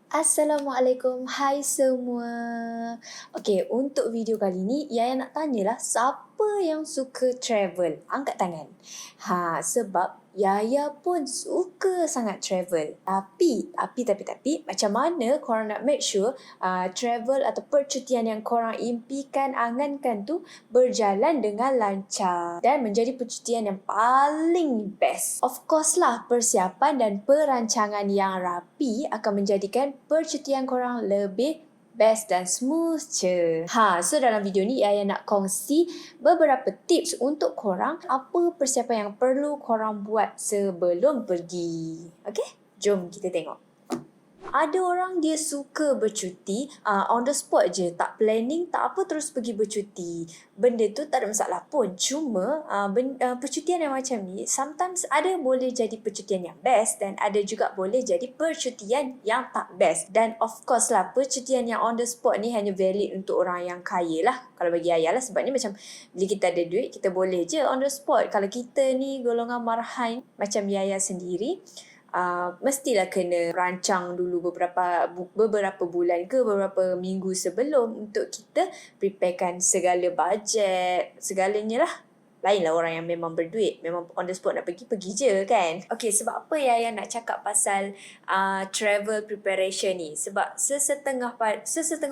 Assalamualaikum, hai semua. Okey, untuk video kali ni, Yaya nak tanyalah siapa yang suka travel? Angkat tangan. Sebab Yaya pun suka sangat travel. Tapi, macam mana korang nak make sure travel atau percutian yang korang impikan, angankan tu berjalan dengan lancar dan menjadi percutian yang paling best. Of course lah, persiapan dan perancangan yang rapi akan menjadikan percutian korang lebih best dan smooth je. So dalam video ni Yaya nak kongsi beberapa tips untuk korang apa persiapan yang perlu korang buat sebelum pergi. Okay? Jom kita tengok. Ada orang dia suka bercuti on the spot je, tak planning, tak apa, terus pergi bercuti. Benda tu tak ada masalah pun. Cuma percutian yang macam ni sometimes ada boleh jadi percutian yang best dan ada juga boleh jadi percutian yang tak best. Dan of course lah, percutian yang on the spot ni hanya valid untuk orang yang kaya lah. Kalau bagi Ayah lah, sebab ni macam bila kita ada duit, kita boleh je on the spot. Kalau kita ni golongan marhain macam Yaya sendiri, mestilah kena rancang dulu beberapa bulan ke beberapa minggu sebelum untuk kita preparekan segala bajet, segalanya lah. Lainlah orang yang memang berduit, memang on the spot nak pergi je kan. Okay, sebab apa Yaya nak cakap pasal travel preparation ni? Sebab sesetengah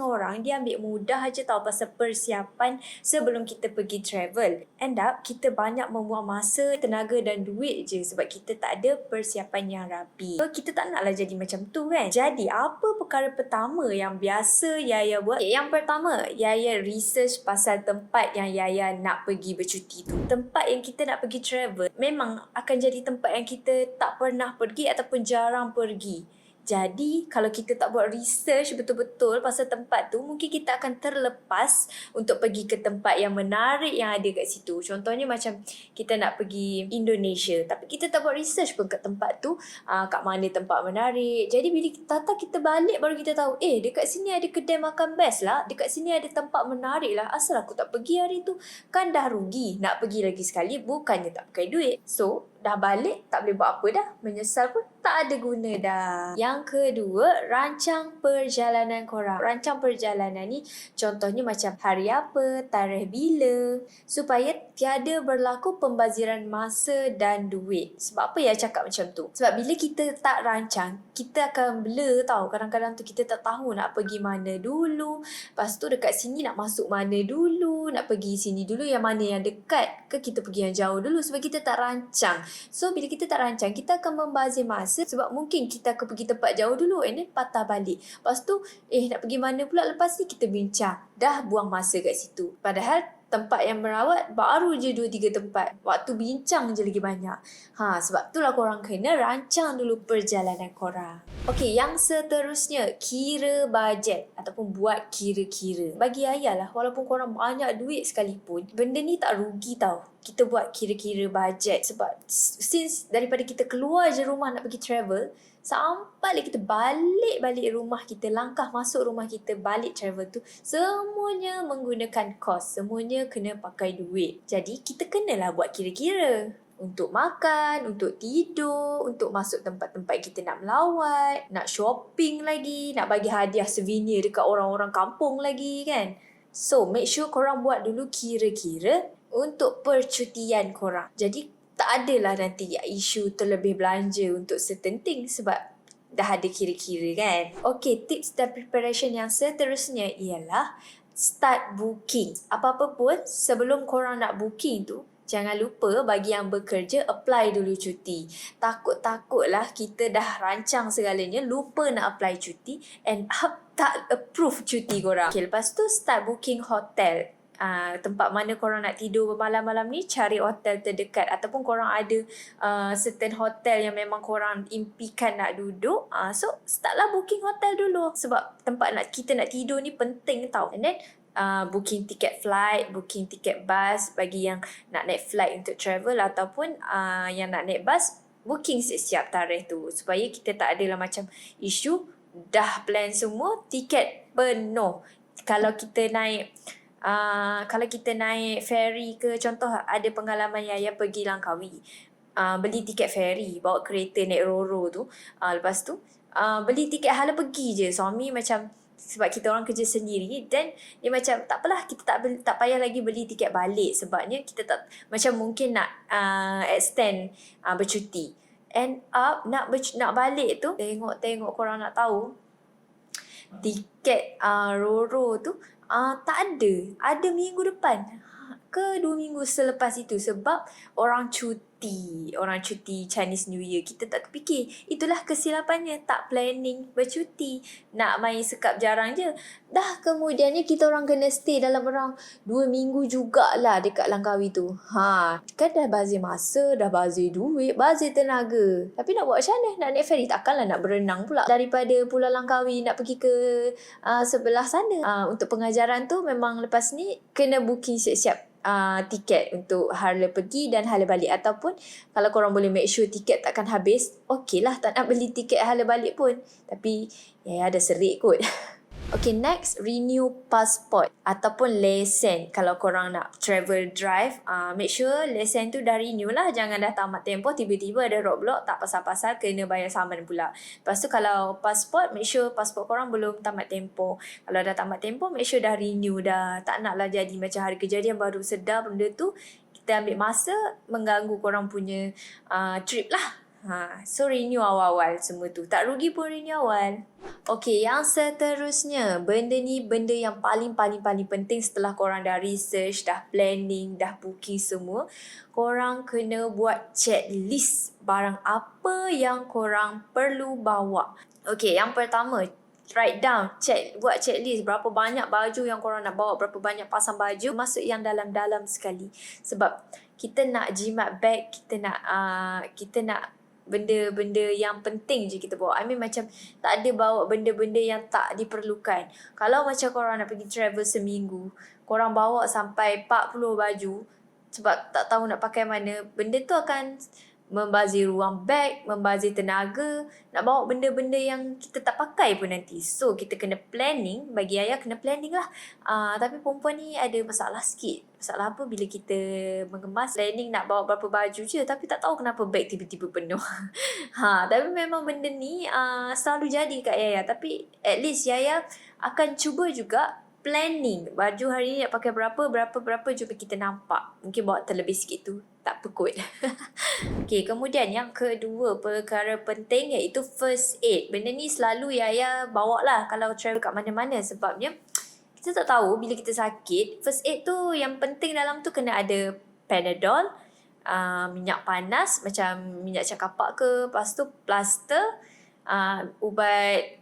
orang dia ambil mudah aja tahu pasal persiapan sebelum kita pergi travel. End up kita banyak membuang masa, tenaga dan duit je sebab kita tak ada persiapan yang rapi. So kita tak naklah jadi macam tu kan. Jadi apa perkara pertama yang biasa Yaya buat? Okay, yang pertama, Yaya research pasal tempat yang Yaya nak pergi bercuti tu. Tempat yang kita nak pergi travel memang akan jadi tempat yang kita tak pernah pergi ataupun jarang pergi. Jadi, kalau kita tak buat research betul-betul pasal tempat tu, mungkin kita akan terlepas untuk pergi ke tempat yang menarik yang ada kat situ. Contohnya macam kita nak pergi Indonesia, tapi kita tak buat research pun kat tempat tu, kat mana tempat menarik. Jadi, bila kita balik baru kita tahu, dekat sini ada kedai makan best lah, dekat sini ada tempat menarik lah. Asal aku tak pergi hari tu? Kan dah rugi. Nak pergi lagi sekali, bukannya tak pakai duit. So, dah balik, tak boleh buat apa dah. Menyesal pun tak ada guna dah. Yang kedua, rancang perjalanan korang. Rancang perjalanan ni contohnya macam hari apa, tarikh bila, supaya tiada berlaku pembaziran masa dan duit. Sebab apa ya cakap macam tu? Sebab bila kita tak rancang, kita akan blur tau. Kadang-kadang tu kita tak tahu nak pergi mana dulu. Lepas tu dekat sini nak masuk mana dulu, nak pergi sini dulu, yang mana yang dekat ke kita pergi yang jauh dulu sebab kita tak rancang. So, bila kita tak rancang, kita akan membazir masa sebab mungkin kita akan pergi tempat jauh dulu and then patah balik. Lepas tu, nak pergi mana pula lepas ni kita bincang. Dah buang masa kat situ. Padahal tempat yang merawat baru je 2-3 tempat. Waktu bincang je lagi banyak. Sebab itulah korang kena rancang dulu perjalanan korang. Okey, yang seterusnya, kira bajet ataupun buat kira-kira. Bagi Ayah lah, walaupun korang banyak duit sekalipun, benda ni tak rugi tau. Kita buat kira-kira bajet sebab since daripada kita keluar je rumah nak pergi travel, sampai kita balik rumah kita, langkah masuk rumah kita, balik travel tu, semuanya menggunakan kos. Semuanya kena pakai duit. Jadi, kita kenalah buat kira-kira. Untuk makan, untuk tidur, untuk masuk tempat-tempat kita nak melawat, nak shopping lagi, nak bagi hadiah souvenir dekat orang-orang kampung lagi kan. So, make sure korang buat dulu kira-kira untuk percutian korang. Jadi, tak adalah nanti isu terlebih belanja untuk certain things sebab dah ada kira-kira kan. Okay, tips dan preparation yang seterusnya ialah start booking. Apa-apa pun sebelum korang nak booking tu, jangan lupa bagi yang bekerja, apply dulu cuti. Takut-takutlah kita dah rancang segalanya, lupa nak apply cuti, end up tak approve cuti korang. Okay, lepas tu start booking hotel. Tempat mana korang nak tidur bermalam-malam ni, cari hotel terdekat. Ataupun korang ada certain hotel yang memang korang impikan nak duduk, so startlah booking hotel dulu. Sebab tempat kita nak tidur ni penting tau. And then booking tiket flight, booking tiket bus bagi yang nak naik flight untuk travel, ataupun yang nak naik bus, booking siap-siap tarikh tu supaya kita tak adalah macam isu dah plan semua, tiket penuh. Kalau kita naik ferry ke, contoh ada pengalaman Yaya pergi Langkawi, beli tiket ferry, bawa kereta naik Roro tu, lepas tu beli tiket hala pergi je. Suami macam sebab kita orang kerja sendiri, dan dia macam tak apalah, kita tak payah lagi beli tiket balik sebabnya kita tak macam mungkin nak extend bercuti. End up nak balik tu, tengok korang nak tahu tiket Roro tu tak ada minggu depan ke 2 minggu selepas itu, sebab orang cuti Chinese New Year. Kita tak terfikir, itulah kesilapannya, tak planning bercuti, nak main sekap jarang je. Dah kemudiannya kita orang kena stay dalam orang 2 minggu jugalah dekat Langkawi tu. Kan dah bazir masa, dah bazir duit, bazir tenaga. Tapi nak buat macam mana? Nak naik ferry, takkanlah nak berenang pula daripada Pulau Langkawi nak pergi ke sebelah sana. Untuk pengajaran tu memang lepas ni kena booking siap-siap tiket untuk hala pergi dan hala balik. Ataupun kalau korang boleh make sure tiket takkan habis, okey lah, tak nak beli tiket hala balik pun. Tapi ada serik kot. Okay, next, renew passport ataupun lesen. Kalau korang nak travel drive, make sure lesen tu dah renew lah. Jangan dah tamat tempoh tiba-tiba ada roadblock, tak pasal-pasal kena bayar saman pula. Lepas tu kalau passport, make sure passport korang belum tamat tempoh. Kalau dah tamat tempoh, make sure dah renew dah. Tak naklah jadi macam hari kejadian baru sedar benda tu, kita ambil masa mengganggu korang punya trip lah. So renew awal-awal semua tu. Tak rugi pun renew awal. Okay, yang seterusnya, benda ni benda yang paling penting setelah korang dah research, dah planning, dah booking semua. Korang kena buat checklist barang apa yang korang perlu bawa. Okay, yang pertama, write down, buat checklist berapa banyak baju yang korang nak bawa, berapa banyak pasang baju, masuk yang dalam-dalam sekali. Sebab kita nak jimat bag, kita nak benda-benda yang penting je kita bawa. Macam tak ada bawa benda-benda yang tak diperlukan. Kalau macam korang nak pergi travel seminggu, korang bawa sampai 40 baju sebab tak tahu nak pakai mana, benda tu akan membazir ruang beg, membazir tenaga, nak bawa benda-benda yang kita tak pakai pun nanti. So kita kena planning, bagi ayah kena planning lah. Tapi perempuan ni ada masalah sikit. Masalah apa, bila kita mengemas, planning nak bawa berapa baju je, tapi tak tahu kenapa beg tiba-tiba penuh. Tapi memang benda ni selalu jadi kat Yaya. Tapi at least Yaya akan cuba juga planning. Baju hari ni nak pakai berapa, jom kita nampak. Mungkin bawa terlebih sikit tu, tak apa kot. Okay, kemudian yang kedua perkara penting iaitu first aid. Benda ni selalu Yaya bawa lah kalau travel kat mana-mana, sebabnya kita tak tahu bila kita sakit. First aid tu yang penting dalam tu kena ada Panadol, minyak panas macam minyak cakapak ke, lepas tu plaster, ubat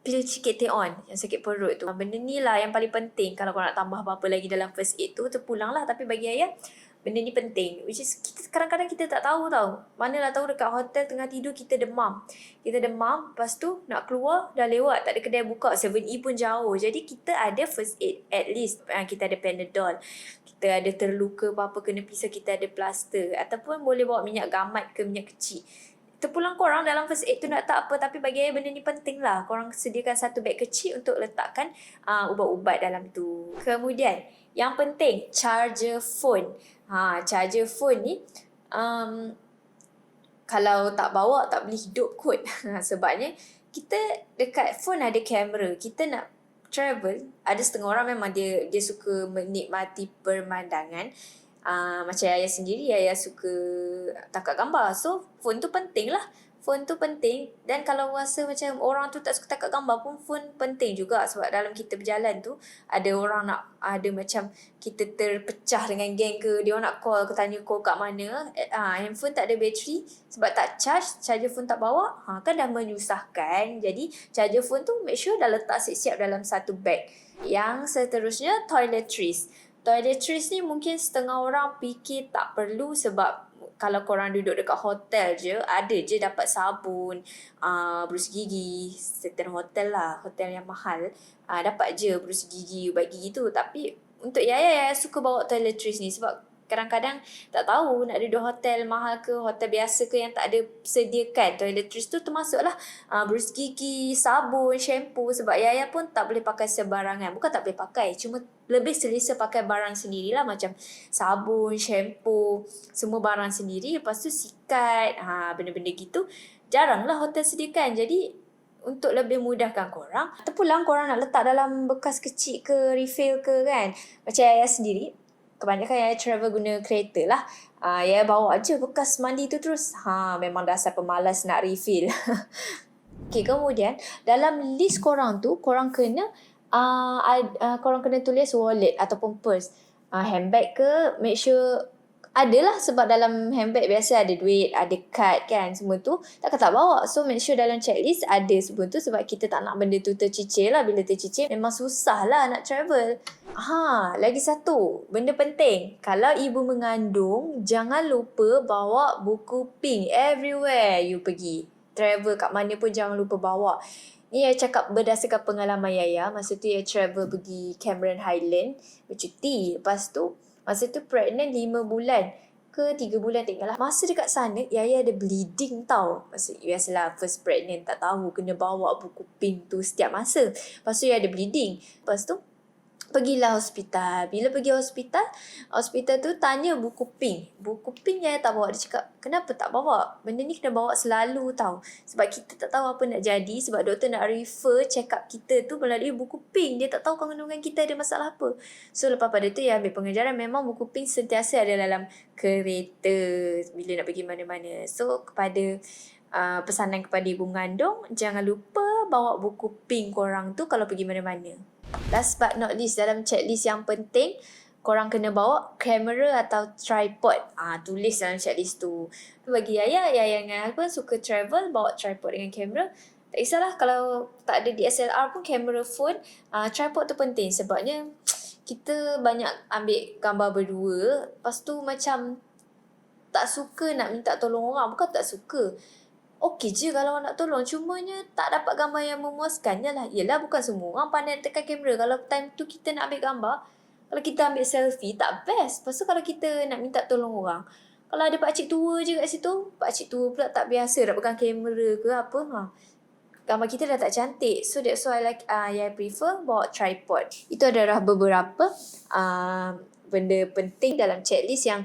pil Ciketeon yang sakit perut tu. Benda ni lah yang paling penting. Kalau korang nak tambah apa-apa lagi dalam first aid tu, terpulang lah. Tapi bagi Ayah, benda ni penting. Which is kadang-kadang kita tak tahu tau. Manalah tahu dekat hotel tengah tidur kita demam. Lepas tu nak keluar dah lewat, tak ada kedai buka, 7E pun jauh. Jadi kita ada first aid. At least kita ada Panadol. Kita ada terluka apa-apa kena pisah, kita ada plaster. Ataupun boleh bawa minyak gamat ke minyak kecil. Terpulang korang dalam first aid tu nak tak apa, tapi bagi saya benda ni penting lah. Korang sediakan satu beg kecil untuk letakkan ubat-ubat dalam tu. Kemudian yang penting, charger phone. Charger phone ni kalau tak bawa tak boleh hidup kot. Sebabnya kita dekat phone ada kamera. Kita nak travel, ada setengah orang memang dia suka menikmati pemandangan. Macam Ayah sendiri, Ayah suka tangkap gambar. So phone tu penting lah. Phone tu penting. Dan kalau rasa macam orang tu tak suka tangkap gambar pun, phone penting juga. Sebab dalam kita berjalan tu, ada orang nak, ada macam kita terpecah dengan geng ke, dia orang nak call ke, tanya call kat mana, handphone tak ada bateri sebab tak charger phone tak bawa, kan dah menyusahkan. Jadi charger phone tu make sure dah letak siap-siap dalam satu bag. Yang seterusnya, toiletries. Toiletries ni mungkin setengah orang fikir tak perlu, sebab kalau korang duduk dekat hotel je, ada je dapat sabun, berus gigi, certain hotel lah, hotel yang mahal, dapat je berus gigi, ubat gigi tu. Tapi untuk Yaya suka bawa toiletries ni sebab kadang-kadang tak tahu nak duduk hotel mahal ke, hotel biasa ke yang tak ada sediakan toiletries tu, termasuklah berus gigi, sabun, shampoo. Sebab Yaya pun tak boleh pakai sebarangan. Bukan tak boleh pakai, cuma lebih selesa pakai barang sendirilah, macam sabun, shampoo, semua barang sendiri. Lepas tu sikat, benda-benda gitu. jaranglah hotel sediakan. Jadi untuk lebih mudahkan korang, ataupun korang nak letak dalam bekas kecil ke, refill ke kan. Macam Yaya sendiri, kebanyakan Yaya travel guna kereta lah. Yaya bawa je bekas mandi tu terus. Memang dasar pemalas nak refill. Okay, kemudian dalam list korang tu, korang kena korang kena tulis wallet ataupun purse. Handbag ke, make sure adalah, sebab dalam handbag biasa ada duit, ada kad kan, semua tu takkan tak bawa. So make sure dalam checklist ada semua tu, sebab kita tak nak benda tu tercicir lah. Bila tercicir memang susah lah nak travel. Lagi satu benda penting, kalau ibu mengandung jangan lupa bawa buku pink everywhere you pergi. Travel kat mana pun jangan lupa bawa. Ni saya cakap berdasarkan pengalaman Yaya. Masa tu Yaya travel pergi Cameron Highland bercuti. Lepas tu masa tu pregnant 5 bulan ke 3 bulan tak ingat lah. Masa dekat sana Yaya ada bleeding tau. Masa biasalah first pregnant tak tahu kena bawa buku pink tu setiap masa. Lepas tu Yaya ada bleeding. Lepas tu pergilah hospital. Bila pergi hospital tu tanya buku pink. Buku pink Yaya tak bawa. Dia cakap, kenapa tak bawa? Benda ni kena bawa selalu tau. Sebab kita tak tahu apa nak jadi. Sebab doktor nak refer check up kita tu melalui buku pink. Dia tak tahu kandungan kita ada masalah apa. So lepas pada tu Yaya ambil pengajaran, memang buku pink sentiasa ada dalam kereta bila nak pergi mana-mana. So kepada pesanan kepada ibu mengandung, jangan lupa bawa buku pink korang tu kalau pergi mana-mana. Last but not least, dalam checklist yang penting, korang kena bawa kamera atau tripod. Tulis dalam checklist tu. Bagi Yaya yang suka travel, bawa tripod dengan kamera. Tak kisahlah kalau tak ada DSLR pun, kamera phone. Tripod tu penting sebabnya kita banyak ambil gambar berdua. Lepas tu macam tak suka nak minta tolong orang. Bukan tak suka. Okey je kalau nak tolong. Cumanya tak dapat gambar yang memuaskan. Yelah bukan semua orang pandai tekan kamera. Kalau time tu kita nak ambil gambar, kalau kita ambil selfie, tak best. Lepas tu kalau kita nak minta tolong orang, kalau ada pakcik tua je kat situ, pakcik tua pula tak biasa nak pegang kamera ke apa, gambar kita dah tak cantik. So that's why I prefer bawa tripod. Itu adalah beberapa benda penting dalam checklist yang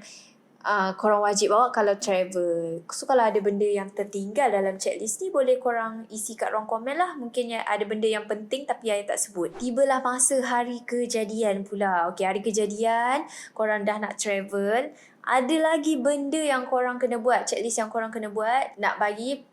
korang wajib bawa kalau travel. So kalau ada benda yang tertinggal dalam checklist ni, boleh korang isi kat ruang komen lah. Mungkin ada benda yang penting tapi Yaya tak sebut. Tibalah masa hari kejadian pula. Okay, hari kejadian, korang dah nak travel. Ada lagi benda yang korang kena buat, checklist yang korang kena buat nak bagi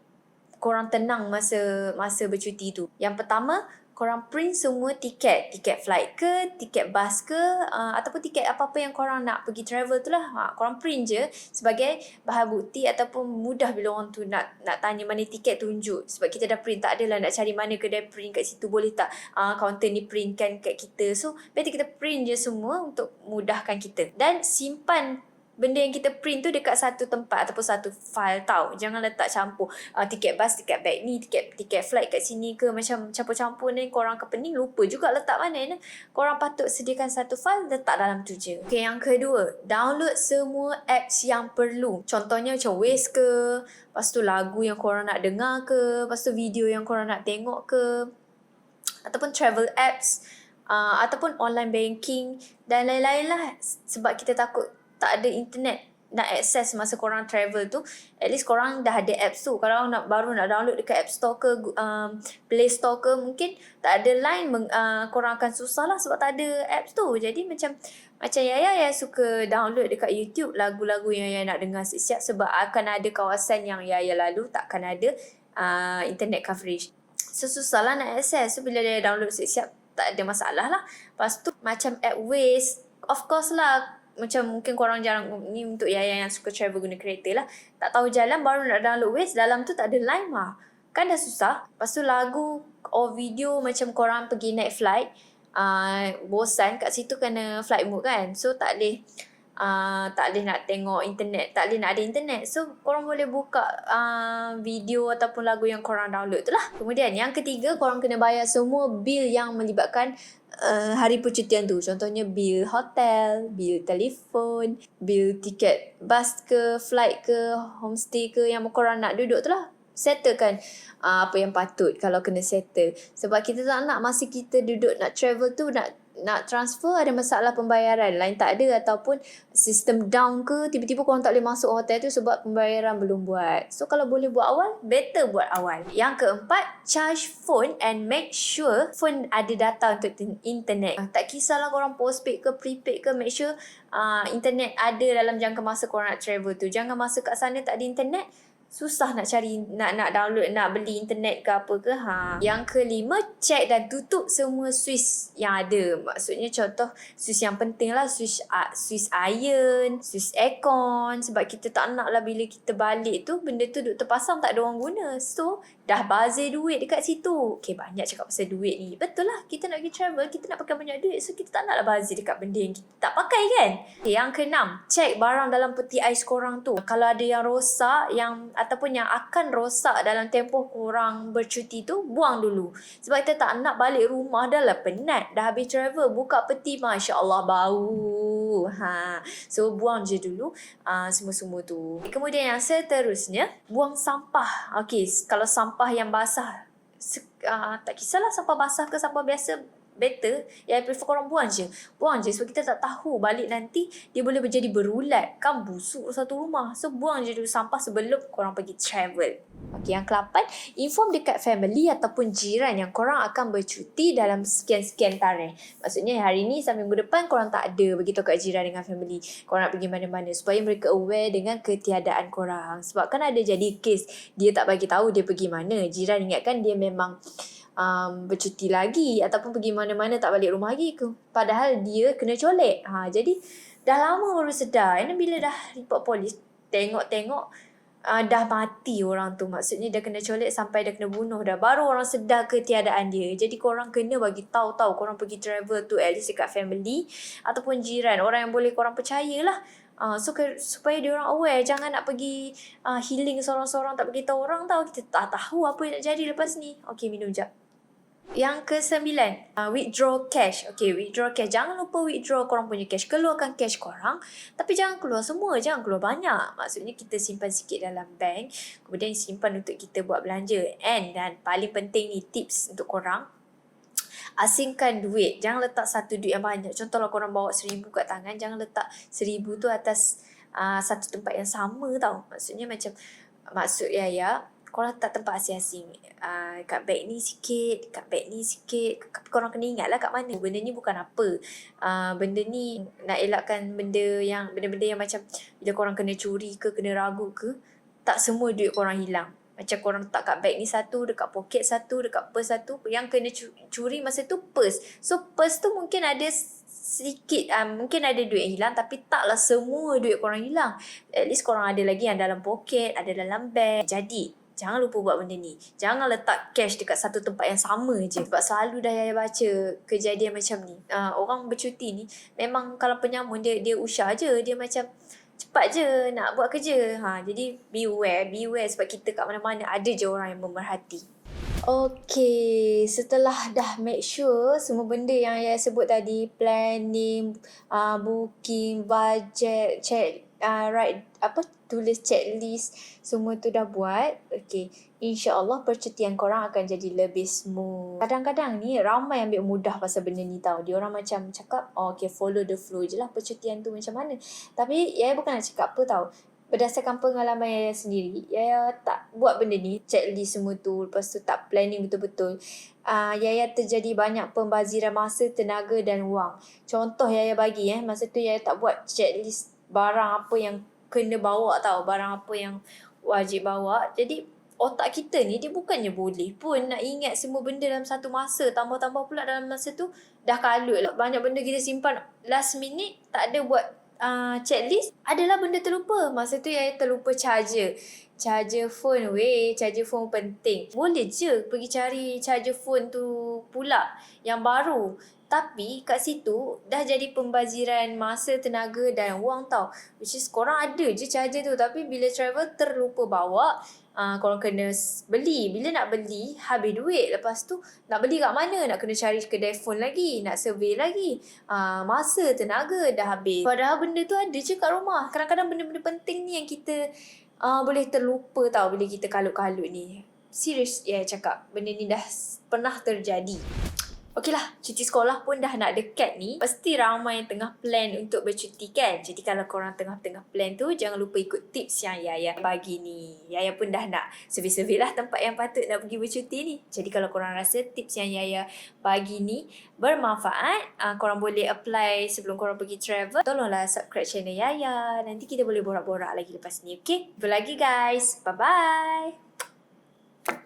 korang tenang masa bercuti tu. Yang pertama, korang print semua tiket flight ke, tiket bus ke, ataupun tiket apa-apa yang korang nak pergi travel tu lah. Korang print je sebagai bahan bukti, ataupun mudah bila orang tu nak tanya mana tiket, tunjuk. Sebab kita dah print, tak adalah nak cari mana kedai print kat situ, boleh tak kaunter ni printkan kat kita. So better kita print je semua untuk mudahkan kita. Dan simpan benda yang kita print tu dekat satu tempat ataupun satu file tau. Jangan letak campur. Tiket bas, tiket bag ni, tiket flight kat sini ke. Macam campur-campur ni, korang ke pening lupa juga letak mana. Korang patut sediakan satu file, letak dalam tu je. Okay, yang kedua, download semua apps yang perlu. Contohnya macam Waze ke, lepas tu lagu yang korang nak dengar ke, lepas tu video yang korang nak tengok ke, ataupun travel apps, ataupun online banking dan lain-lain lah. Sebab kita takut tak ada internet nak akses masa korang travel tu, at least korang dah ada apps tu. Kalau baru nak download dekat App Store ke Play Store ke, mungkin tak ada line, korang akan susah lah sebab tak ada apps tu. Jadi macam Yaya suka download dekat YouTube lagu-lagu yang Yaya nak dengar siap-siap, sebab akan ada kawasan yang Yaya lalu takkan ada internet coverage. So susah lah nak akses. So bila Yaya download siap-siap, tak ada masalah lah. Lepas tu macam app Waze, of course lah, macam mungkin korang jarang, ni untuk Yaya yang suka travel guna kereta lah, tak tahu jalan baru nak download Waze, dalam tu tak ada line kan dah susah. Lepas tu lagu or video macam korang pergi naik flight, bosan kat situ kena flight mode kan, so tak boleh nak tengok internet, tak boleh nak ada internet. So korang boleh buka video ataupun lagu yang korang download tu lah. Kemudian yang ketiga, korang kena bayar semua bil yang melibatkan hari percutian tu. Contohnya bil hotel, bil telefon, bil tiket bas ke, flight ke, homestay ke yang korang nak duduk tu lah. Settlekan apa yang patut kalau kena settle. Sebab kita tak nak masa kita duduk nak travel tu nak nak transfer ada masalah pembayaran, line tak ada ataupun sistem down ke, tiba-tiba korang tak boleh masuk hotel tu sebab pembayaran belum buat. So kalau boleh buat awal, better buat awal. Yang keempat, charge phone and make sure phone ada data untuk internet. Tak kisahlah korang postpaid ke prepaid ke, make sure internet ada dalam jangka masa korang nak travel tu. Jangan masa kat sana tak ada internet, susah nak cari, nak download, nak beli internet ke apa ke. Yang kelima, check dan tutup semua switch yang ada. Maksudnya contoh switch yang penting lah, switch iron, switch aircon. Sebab kita tak nak lah bila kita balik tu benda tu duk terpasang tak ada orang guna. So dah bazir duit dekat situ. Okay, banyak cakap pasal duit ni. Betul lah, kita nak pergi travel, kita nak pakai banyak duit. So kita tak nak lah bazir dekat benda yang kita tak pakai kan. Okay, yang keenam, check barang dalam peti ais korang tu. Kalau ada yang rosak ataupun yang akan rosak dalam tempoh korang bercuti tu, buang dulu. Sebab kita tak nak balik rumah dah lah penat. Dah habis travel, buka peti, Masya Allah bau. So buang je dulu semua-semua tu. Kemudian yang seterusnya, buang sampah. Okay, kalau sampah yang basah, tak kisahlah sampah basah ke sampah biasa, better, yang prefer korang buang je sebab kita tak tahu balik nanti dia boleh menjadi berulat kan, busuk satu rumah. So buang je dulu sampah sebelum korang pergi travel. Okay, yang ke-8, inform dekat family ataupun jiran yang korang akan bercuti dalam sekian-sekian tarikh. Maksudnya hari ni sampai minggu depan korang tak ada, beritahu kat jiran dengan family korang nak pergi mana-mana supaya mereka aware dengan ketiadaan korang. Sebab kan ada jadi kes dia tak bagi tahu dia pergi mana, jiran ingatkan dia memang bercuti lagi ataupun pergi mana-mana tak balik rumah lagi ke, padahal dia kena colek. Jadi dah lama baru sedar. And bila dah report polis, tengok dah mati orang tu. Maksudnya dah kena colek sampai dah kena bunuh dah, baru orang sedar ketiadaan dia. Jadi korang kena bagi tahu korang pergi travel tu at least dekat family ataupun jiran, orang yang boleh korang percayalah. Supaya dia orang aware, jangan nak pergi healing sorang-sorang tak bagi tahu orang tahu. Kita tak tahu apa yang nak jadi lepas ni. Okay, minum jap. Yang ke-9, withdraw cash. Okay, withdraw cash. Jangan lupa withdraw korang punya cash. Keluarkan cash korang, tapi jangan keluar semua. Jangan keluar banyak. Maksudnya kita simpan sikit dalam bank, kemudian simpan untuk kita buat belanja. Dan paling penting ni tips untuk korang, asingkan duit. Jangan letak satu duit yang banyak. Contohlah korang bawa 1,000 kat tangan, jangan letak 1,000 tu atas satu tempat yang sama tau. Maksudnya macam, maksud korang letak tempat asing-asing. Kat beg ni sikit, kat beg ni sikit. Korang kena ingat lah kat mana. Benda ni bukan apa. Benda ni nak elakkan benda yang macam bila korang kena curi ke, kena ragu ke, tak semua duit korang hilang. Macam korang letak kat beg ni satu, dekat poket satu, dekat purse satu. Yang kena curi masa tu purse. So purse tu mungkin ada sikit, mungkin ada duit yang hilang, tapi taklah semua duit korang hilang. At least korang ada lagi yang dalam poket, ada dalam beg. Jadi jangan lupa buat benda ni. Jangan letak cash dekat satu tempat yang sama je. Sebab selalu dah Yaya baca kejadian macam ni. Orang bercuti ni memang kalau penyamun dia usah je. Dia macam cepat je nak buat kerja. Jadi beware sebab kita kat mana-mana ada je orang yang memerhati. Okay, setelah dah make sure semua benda yang Yaya sebut tadi, planning, booking, budget, check, tulis checklist, semua tu dah buat. Okay, InsyaAllah percutian korang akan jadi lebih smooth. Kadang-kadang ni ramai ambil mudah pasal benda ni tau. Dia orang macam cakap, okay, follow the flow je lah percutian tu macam mana. Tapi Yaya bukan nak cakap apa tau. Berdasarkan pengalaman Yaya sendiri, Yaya tak buat benda ni, checklist semua tu, lepas tu tak planning betul-betul. Yaya terjadi banyak pembaziran masa, tenaga dan wang. Contoh Yaya bagi, masa tu Yaya tak buat checklist barang apa yang kena bawa tau, barang apa yang wajib bawa. Jadi otak kita ni dia bukannya boleh pun nak ingat semua benda dalam satu masa. Tambah-tambah pula dalam masa tu dah kalut lah. Banyak benda kita simpan last minute, tak ada buat checklist, adalah benda terlupa. Masa tu Yaya terlupa charger phone. Charger phone penting. Boleh je pergi cari charger phone tu pula yang baru. Tapi kat situ dah jadi pembaziran masa, tenaga dan wang tau. Which is korang ada je charger tu, tapi bila travel terlupa bawa. Korang kena beli. Bila nak beli, habis duit. Lepas tu nak beli kat mana? Nak kena cari kedai phone lagi, nak survey lagi. Masa, tenaga dah habis. Padahal benda tu ada je kat rumah. Kadang-kadang benda-benda penting ni yang kita boleh terlupa tau bila kita kalut-kalut ni. Serius cakap, benda ni dah pernah terjadi. Okeylah, cuti sekolah pun dah nak dekat ni. Pasti ramai yang tengah plan untuk bercuti kan? Jadi kalau korang tengah-tengah plan tu, jangan lupa ikut tips yang Yaya bagi ni. Yaya pun dah nak survey-survey lah tempat yang patut nak pergi bercuti ni. Jadi kalau korang rasa tips yang Yaya bagi ni bermanfaat, korang boleh apply sebelum korang pergi travel. Tolonglah subscribe channel Yaya. Nanti kita boleh borak-borak lagi lepas ni, okay? Jumpa lagi guys. Bye-bye.